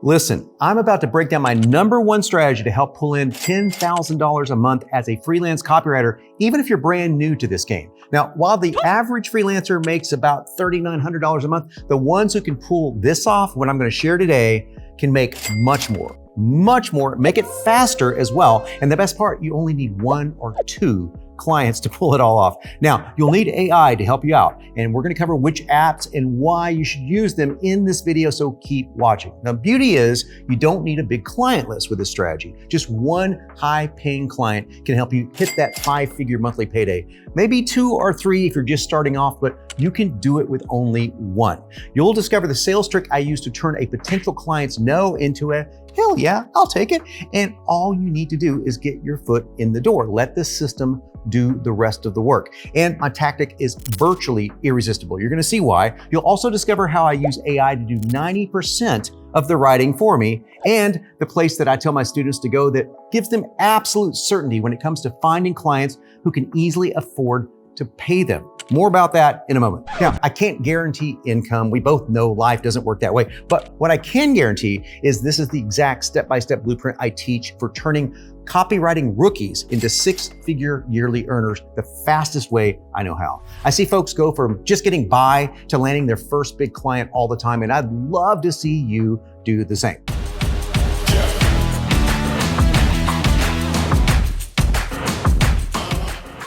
Listen, I'm about to break down my #1 strategy to help pull in $10,000 a month as a freelance copywriter, even if you're brand new to this game. Now, while the average freelancer makes about $3,900 a month, the ones who can pull this off, what I'm going to share today, can make much more, make it faster as well. And the best part, you only need 1 or 2 clients to pull it all off. Now, you'll need AI to help you out, and we're going to cover which apps and why you should use them in this video, so keep watching. The beauty is you don't need a big client list with this strategy. Just 1 high-paying client can help you hit that 5-figure monthly payday. Maybe 2 or 3 if you're just starting off, but you can do it with only 1. You'll discover the sales trick I use to turn a potential client's no into a hell yeah, I'll take it. And all you need to do is get your foot in the door. Let the system do the rest of the work. And my tactic is virtually irresistible. You're gonna see why. You'll also discover how I use AI to do 90% of the writing for me, and the place that I tell my students to go that gives them absolute certainty when it comes to finding clients who can easily afford to pay them. More about that in a moment. Now, I can't guarantee income. We both know life doesn't work that way. But what I can guarantee is this is the exact step-by-step blueprint I teach for turning copywriting rookies into 6-figure yearly earners the fastest way I know how. I see folks go from just getting by to landing their first big client all the time, and I'd love to see you do the same.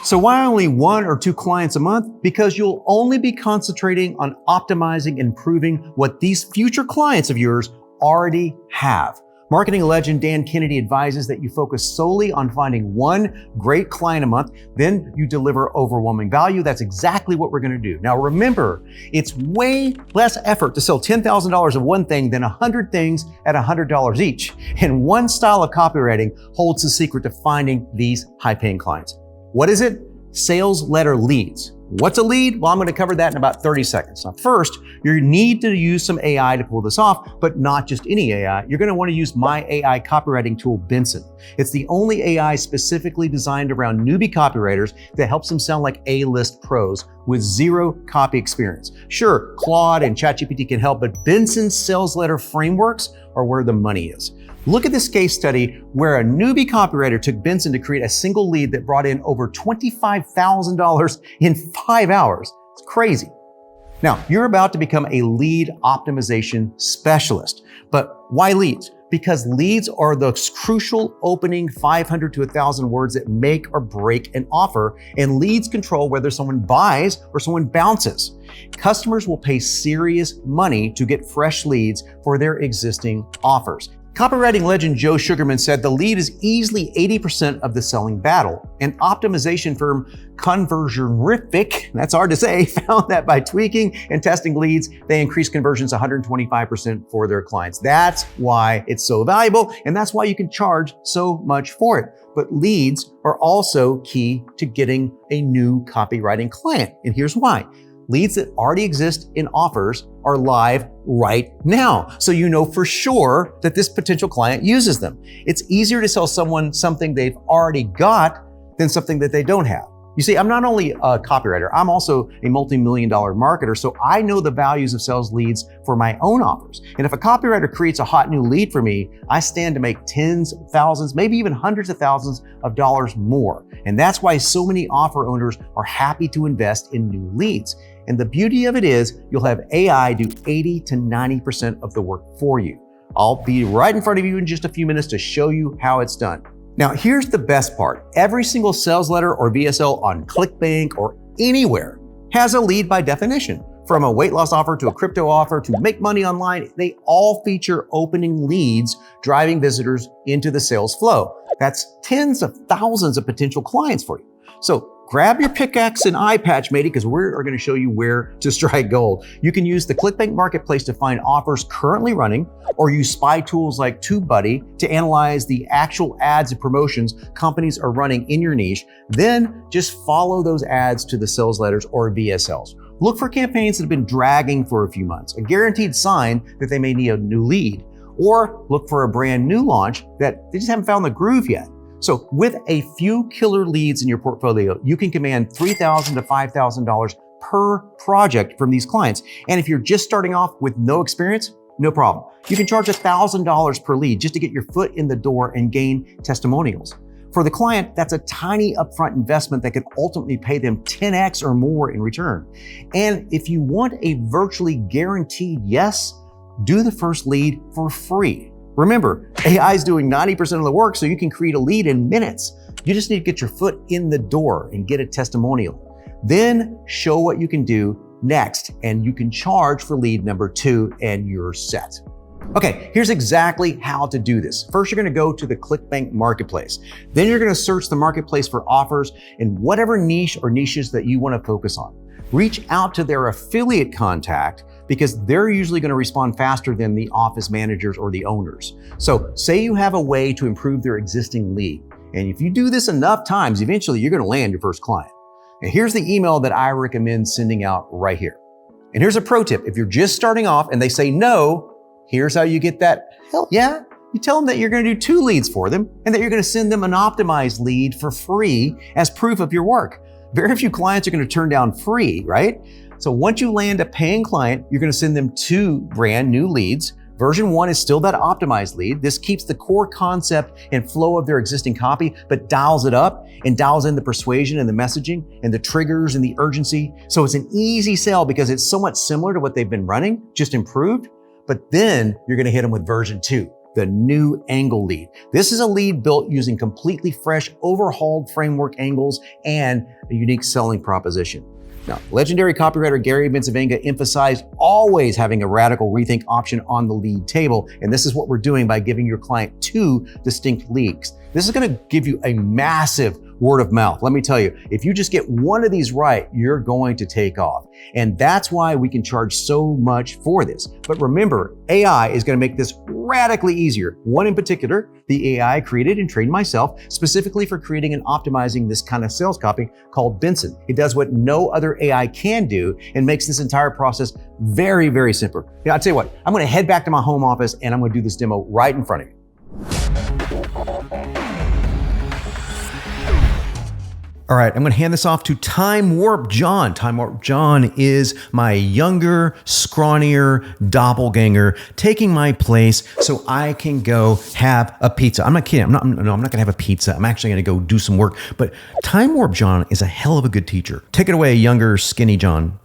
So why only 1 or 2 clients a month? Because you'll only be concentrating on optimizing and improving what these future clients of yours already have. Marketing legend Dan Kennedy advises that you focus solely on finding 1 great client a month, then you deliver overwhelming value. That's exactly what we're gonna do. Now remember, it's way less effort to sell $10,000 of one thing than 100 things at $100 each. And one style of copywriting holds the secret to finding these high-paying clients. What is it? Sales letter leads. What's a lead? Well, I'm going to cover that in about 30 seconds. Now, first, you need to use some AI to pull this off, but not just any AI. You're going to want to use my AI copywriting tool, Benson. It's the only AI specifically designed around newbie copywriters that helps them sound like A-list pros with 0 copy experience. Sure, Claude and ChatGPT can help, but Benson's sales letter frameworks are where the money is. Look at this case study where a newbie copywriter took Benson to create a single lead that brought in over $25,000 in 5 hours. It's crazy. Now, you're about to become a lead optimization specialist. But why leads? Because leads are the crucial opening 500 to 1,000 words that make or break an offer, and leads control whether someone buys or someone bounces. Customers will pay serious money to get fresh leads for their existing offers. Copywriting legend Joe Sugarman said the lead is easily 80% of the selling battle. And optimization firm Conversionific, that's hard to say, found that by tweaking and testing leads, they increased conversions 125% for their clients. That's why it's so valuable, and that's why you can charge so much for it. But leads are also key to getting a new copywriting client. And here's why. Leads that already exist in offers are live right now. So you know for sure that this potential client uses them. It's easier to sell someone something they've already got than something that they don't have. You see, I'm not only a copywriter, I'm also a multi-million-dollar marketer, so I know the values of sales leads for my own offers. And if a copywriter creates a hot new lead for me, I stand to make tens of thousands, maybe even hundreds of thousands of dollars more. And that's why so many offer owners are happy to invest in new leads. And the beauty of it is you'll have AI do 80 to 90% of the work for you. I'll be right in front of you in just a few minutes to show you how it's done. Now, here's the best part. Every single sales letter or VSL on ClickBank or anywhere has a lead by definition. From a weight loss offer to a crypto offer to make money online, they all feature opening leads, driving visitors into the sales flow. That's tens of thousands of potential clients for you. So grab your pickaxe and eye patch, matey, because we're going to show you where to strike gold. You can use the ClickBank Marketplace to find offers currently running, or use spy tools like TubeBuddy to analyze the actual ads and promotions companies are running in your niche. Then just follow those ads to the sales letters or VSLs. Look for campaigns that have been dragging for a few months, a guaranteed sign that they may need a new lead, or look for a brand new launch that they just haven't found the groove yet. So with a few killer leads in your portfolio, you can command $3,000 to $5,000 per project from these clients. And if you're just starting off with no experience, No problem. You can charge $1,000 per lead just to get your foot in the door and gain testimonials. For the client, that's a tiny upfront investment that could ultimately pay them 10x or more in return. And if you want a virtually guaranteed yes, do the first lead for free. Remember, AI is doing 90% of the work, so you can create a lead in minutes. You just need to get your foot in the door and get a testimonial. Then show what you can do next, and you can charge for lead number 2 and you're set. Okay, here's exactly how to do this. First, you're gonna go to the ClickBank Marketplace. Then you're gonna search the marketplace for offers in whatever niche or niches that you wanna focus on. Reach out to their affiliate contact because they're usually gonna respond faster than the office managers or the owners. So say you have a way to improve their existing lead. And if you do this enough times, eventually you're gonna land your first client. And here's the email that I recommend sending out right here. And here's a pro tip. If you're just starting off and they say no, here's how you get that hell yeah. You tell them that you're gonna do 2 leads for them and that you're gonna send them an optimized lead for free as proof of your work. Very few clients are gonna turn down free, right? So once you land a paying client, you're gonna send them 2 brand new leads. Version 1 is still that optimized lead. This keeps the core concept and flow of their existing copy, but dials it up and dials in the persuasion and the messaging and the triggers and the urgency. So it's an easy sell because it's so much similar to what they've been running, just improved. But then you're gonna hit them with version 2, the new angle lead. This is a lead built using completely fresh, overhauled framework angles and a unique selling proposition. Now, legendary copywriter Gary Bencivenga emphasized always having a radical rethink option on the lead table. And this is what we're doing by giving your client 2 distinct leads. This is gonna give you a massive word of mouth. Let me tell you, if you just get one of these right, you're going to take off. And that's why we can charge so much for this. But remember, AI is gonna make this radically easier. One in particular, the AI I created and trained myself specifically for creating and optimizing this kind of sales copy called Benson. It does what no other AI can do and makes this entire process very, very simple. Yeah, I'll tell you what, I'm gonna head back to my home office and I'm gonna do this demo right in front of you. All right, I'm gonna hand this off to Time Warp Jon. Time Warp Jon is my younger, scrawnier doppelganger taking my place so I can go have a pizza. I'm not kidding, I'm not gonna have a pizza. I'm actually gonna go do some work. But Time Warp Jon is a hell of a good teacher. Take it away, younger, skinny Jon.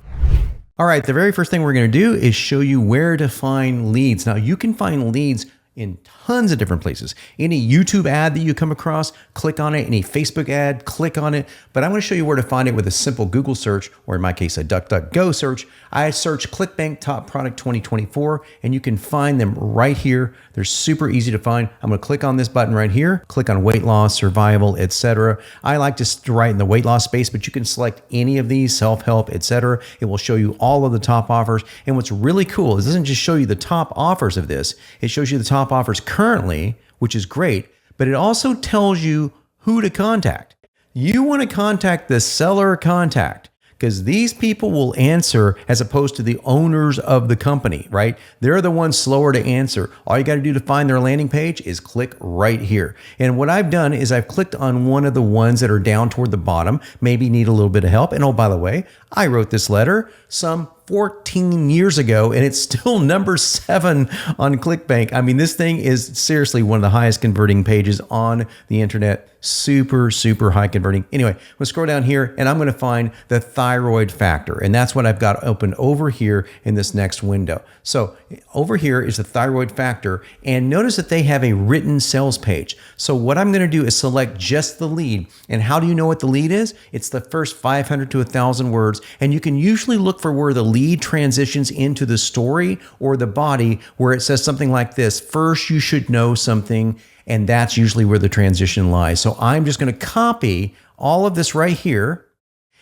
All right, the very first thing we're gonna do is show you where to find leads. Now, you can find leads in tons of different places. Any YouTube ad that you come across, click on it. Any Facebook ad, click on it. But I'm going to show you where to find it with a simple Google search, or in my case, a DuckDuckGo search. I search ClickBank Top Product 2024, and you can find them right here. They're super easy to find. I'm going to click on this button right here, click on weight loss, survival, etc. I like to write in the weight loss space, but you can select any of these, self-help, etc. It will show you all of the top offers. And what's really cool is it doesn't just show you the top offers of this, it shows you the top offers currently, which is great, but it also tells you who to contact. You want to contact the seller contact because these people will answer as opposed to the owners of the company, right? They're the ones slower to answer. All you got to do to find their landing page is click right here. And what I've done is I've clicked on one of the ones that are down toward the bottom, maybe need a little bit of help. And oh, by the way, I wrote this letter some 14 years ago, and it's still number 7 on ClickBank. I mean, this thing is seriously one of the highest converting pages on the internet. Super, super high converting. Anyway, we'll scroll down here and I'm going to find the thyroid factor. And that's what I've got open over here in this next window. So over here is the thyroid factor. And notice that they have a written sales page. So what I'm going to do is select just the lead. And how do you know what the lead is? It's the first 500 to 1,000 words. And you can usually look for where the lead transitions into the story or the body, where it says something like this: first, you should know something. And that's usually where the transition lies. So I'm just going to copy all of this right here,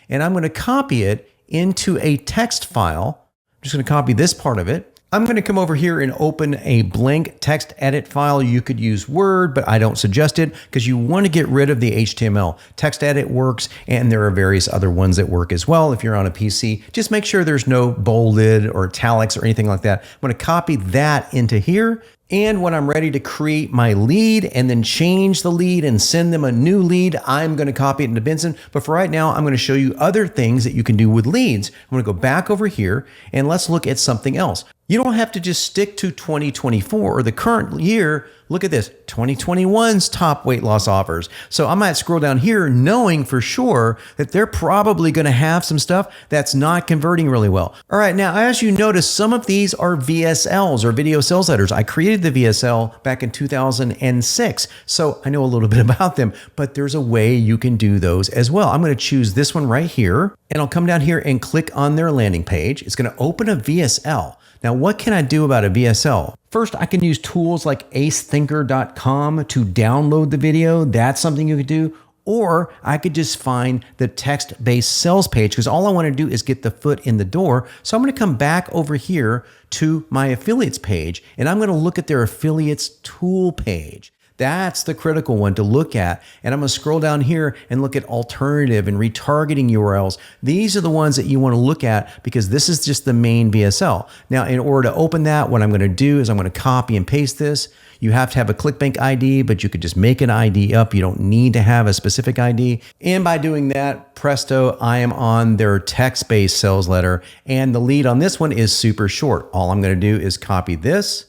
and I'm going to copy it into a text file. I'm just going to copy this part of it. I'm going to come over here and open a blank text edit file. You could use Word, but I don't suggest it because you want to get rid of the HTML. Text edit works, and there are various other ones that work as well if you're on a PC. Just make sure there's no bolded or italics or anything like that. I'm going to copy that into here. And when I'm ready to create my lead and then change the lead and send them a new lead, I'm going to copy it into Benson. But for right now, I'm going to show you other things that you can do with leads. I'm going to go back over here and let's look at something else. You don't have to just stick to 2024 or the current year. Look at this, 2021's top weight loss offers. So I might scroll down here knowing for sure that they're probably going to have some stuff that's not converting really well. All right, now as you notice, some of these are VSLs or video sales letters. I created the VSL back in 2006, so I know a little bit about them, but there's a way you can do those as well. I'm going to choose this one right here, and I'll come down here and click on their landing page. It's going to open a VSL. Now, what can I do about a VSL? First, I can use tools like acethinker.com to download the video. That's something you could do. Or I could just find the text-based sales page because all I want to do is get the foot in the door. So I'm going to come back over here to my affiliates page and I'm going to look at their affiliates tool page. That's the critical one to look at. And I'm going to scroll down here and look at alternative and retargeting URLs. These are the ones that you want to look at because this is just the main VSL. Now, in order to open that, what I'm going to do is I'm going to copy and paste this. You have to have a ClickBank ID, but you could just make an ID up. You don't need to have a specific ID. And by doing that, presto, I am on their text-based sales letter. And the lead on this one is super short. All I'm going to do is copy this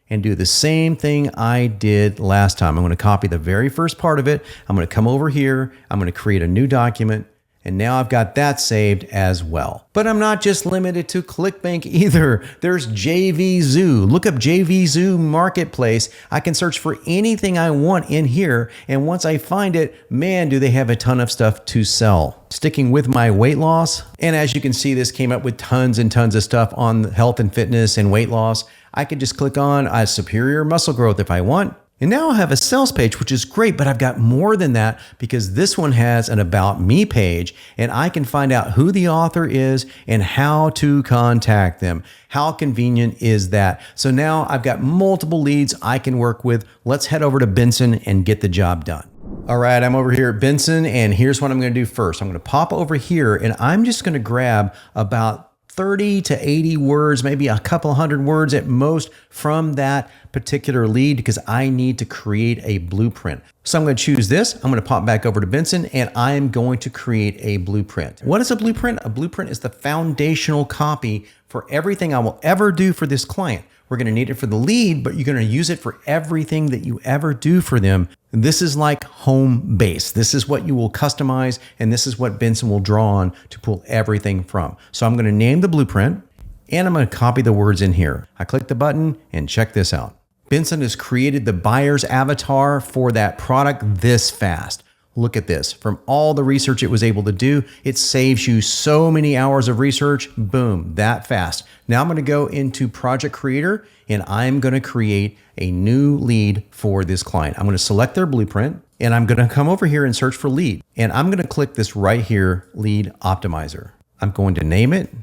and do the same thing I did last time. I'm going to copy the very first part of it. I'm going to come over here. I'm going to create a new document. And now I've got that saved as well. But I'm not just limited to ClickBank either. There's JVZoo. Look up JVZoo Marketplace. I can search for anything I want in here. And once I find it, man, do they have a ton of stuff to sell. Sticking with my weight loss. And as you can see, this came up with tons and tons of stuff on health and fitness and weight loss. I could just click on superior muscle growth if I want. And now I have a sales page, which is great, but I've got more than that because this one has an About Me page and I can find out who the author is and how to contact them. How convenient is that? So now I've got multiple leads I can work with. Let's head over to Benson and get the job done. All right, I'm over here at Benson and here's what I'm going to do first. I'm going to pop over here and I'm just going to grab about 30 to 80 words, maybe a couple hundred words at most from that particular lead because I need to create a blueprint. So I'm going to choose this. I'm going to pop back over to Benson and I am going to create a blueprint. What is a blueprint? A blueprint is the foundational copy for everything I will ever do for this client. We're going to need it for the lead, but you're going to use it for everything that you ever do for them. This is like home base. This is what you will customize, and this is what Benson will draw on to pull everything from. So I'm going to name the blueprint, and I'm going to copy the words in here. I click the button, and check this out. Benson has created the buyer's avatar for that product this fast. Look at this. From all the research it was able to do, it saves you so many hours of research. Boom, that fast. Now I'm going to go into Project Creator and I'm going to create a new lead for this client. I'm going to select their blueprint and I'm going to come over here and search for lead. And I'm going to click this right here, Lead Optimizer. I'm going to name it.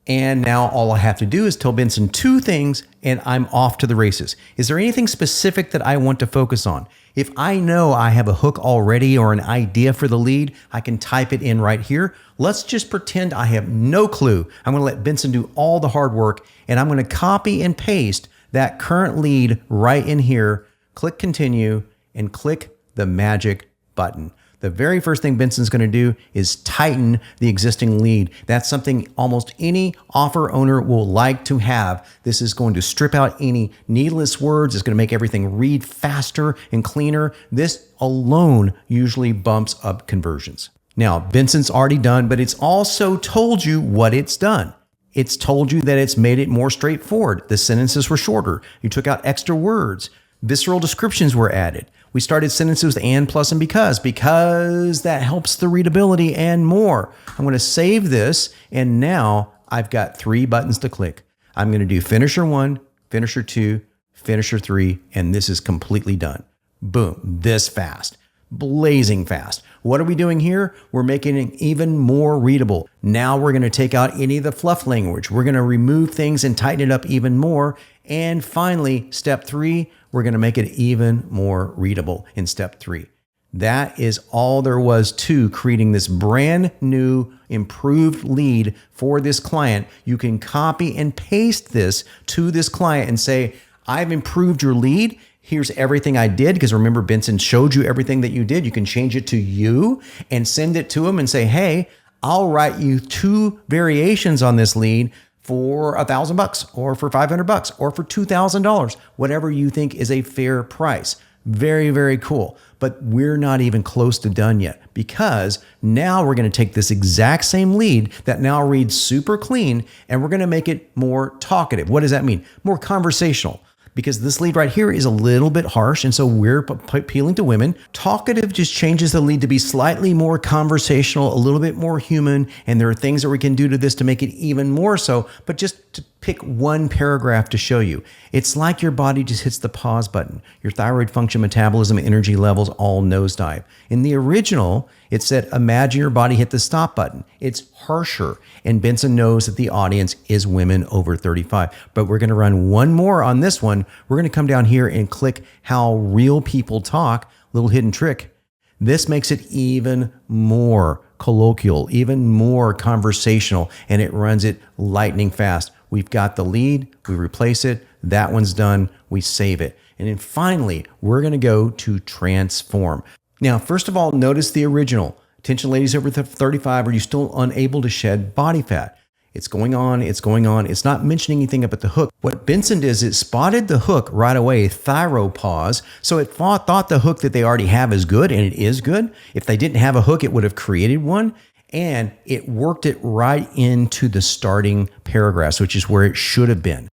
And now all I have to do is tell Benson two things and I'm off to the races. Is there anything specific that I want to focus on? If I know I have a hook already or an idea for the lead, I can type it in right here. Let's just pretend I have no clue. I'm going to let Benson do all the hard work and I'm going to copy and paste that current lead right in here, click continue and click the magic button. The very first thing Benson's going to do is tighten the existing lead. That's something almost any offer owner will like to have. This is going to strip out any needless words. It's going to make everything read faster and cleaner. This alone usually bumps up conversions. Now, Benson's already done, but it's also told you what it's done. It's told you that it's made it more straightforward. The sentences were shorter. You took out extra words. Visceral descriptions were added. We started sentences with and, plus, and because that helps the readability and more. I'm going to save this, and now I've got 3 buttons to click. I'm going to do Finisher 1, Finisher 2, Finisher 3, and this is completely done. Boom, this fast. Blazing fast. What are we doing here? We're making it even more readable. Now we're going to take out any of the fluff language. We're going to remove things and tighten it up even more. And finally, step 3, we're going to make it even more readable in step 3. That is all there was to creating this brand new improved lead for this client. You can copy and paste this to this client and say, I've improved your lead. Here's everything I did, because remember, Benson showed you everything that you did. You can change it to you and send it to him and say, hey, I'll write you 2 variations on this lead for $1,000 or for $500 or for $2,000, whatever you think is a fair price. Very, very cool. But we're not even close to done yet, because now we're going to take this exact same lead that now reads super clean and we're going to make it more talkative. What does that mean? More conversational. Because this lead right here is a little bit harsh, and so we're appealing to women. Talkative just changes the lead to be slightly more conversational, a little bit more human, and there are things that we can do to this to make it even more so, but just to pick one paragraph to show you. It's like your body just hits the pause button. Your thyroid function, metabolism, energy levels all nosedive. In the original, it said, imagine your body hit the stop button. It's harsher, and Benson knows that the audience is women over 35. But we're going to run one more on this one. We're going to come down here and click how real people talk, little hidden trick. This makes it even more colloquial, even more conversational, and it runs it lightning fast. We've got the lead, we replace it, that one's done, we save it. And then finally, we're going to go to transform. Now, first of all, notice the original. Attention ladies over 35, are you still unable to shed body fat? It's going on, it's going on. It's not mentioning anything about the hook. What Benson did is it spotted the hook right away, thyropause. So it thought the hook that they already have is good, and it is good. If they didn't have a hook, it would have created one. And it worked it right into the starting paragraphs, which is where it should have been.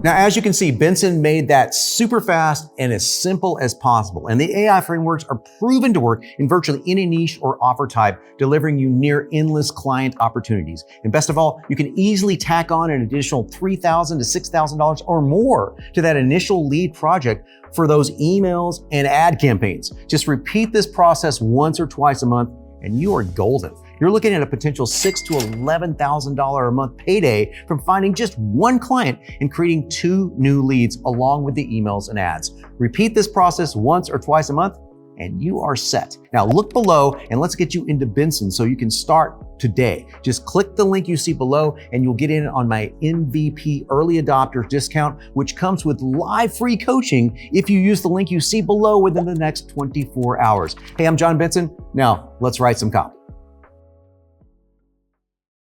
Now, as you can see, Benson made that super fast and as simple as possible. And the AI frameworks are proven to work in virtually any niche or offer type, delivering you near endless client opportunities. And best of all, you can easily tack on an additional $3,000 to $6,000 or more to that initial lead project for those emails and ad campaigns. Just repeat this process once or twice a month and you are golden. You're looking at a potential $6,000 to $11,000 a month payday from finding just one client and creating 2 new leads along with the emails and ads. Repeat this process once or twice a month and you are set. Now look below and let's get you into Benson so you can start today. Just click the link you see below and you'll get in on my MVP early adopter discount, which comes with live free coaching if you use the link you see below within the next 24 hours. Hey, I'm Jon Benson. Now let's write some copy.